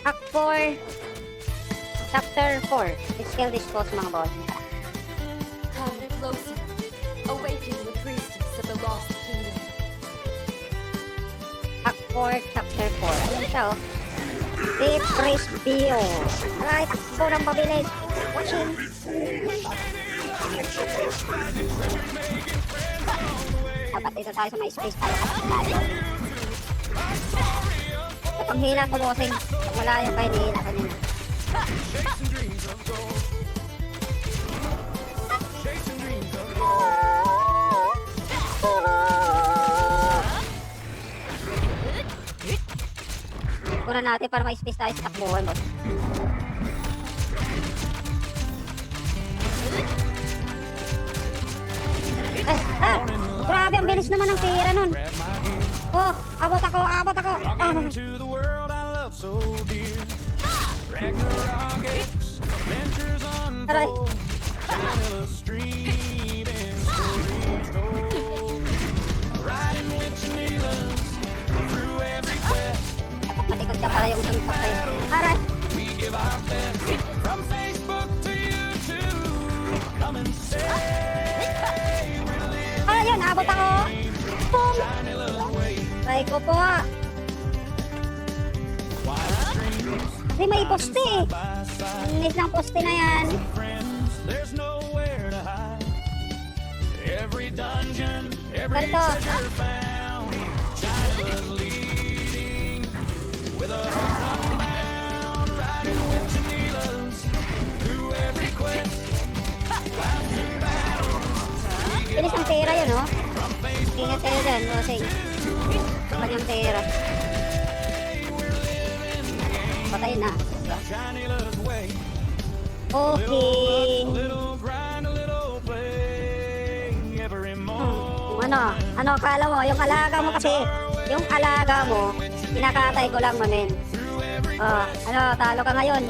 Act 4, Chapter 4, Skill Dispose mga boss. Come closer. Awaken the priestess of the lost kingdom. Act 4, Chapter 4. Ano siya oh? Deep Priest Bio. Alright, takbo ng mabilis. Watching. Dapat dito tayo sa may space tayo tayo. Kapag hila ko bossing, malayo kayo nihila kanina. Kuna natin para may space tayo sa takbuhan boss. Grabe, ang bilis naman ng tira nun. Oh, abot ako. To the world I love so dear. Ragnarok X, adventures Aray. unfold. Vanilla Street and stories told. Riding with Janilas through every quest. Matikot ka pala yung suntok kayo. Aray. We give our best from Facebook to YouTube. Come and say we're living Ayun, abot ako. Boom. Janila's way. Try ko po. Kasi may poste eh. By side. Inis ng poste na yan. Friends, there's nowhere to hide. Every dungeon, every Ganito. treasure found, Janila's leading with a heart unbound, riding with Janila's through every quest. Clouds to battle, Inis ng tira yun oh. Ingat kayo dyan, bossing. Kanyang tira. Patay na. Janila's way. Okay. Little grind, a little play every morning. Ano akala mo? Yung alaga mo kasi, yung alaga mo, kinakatay ko lang mamen. Ano, talo ka ngayon.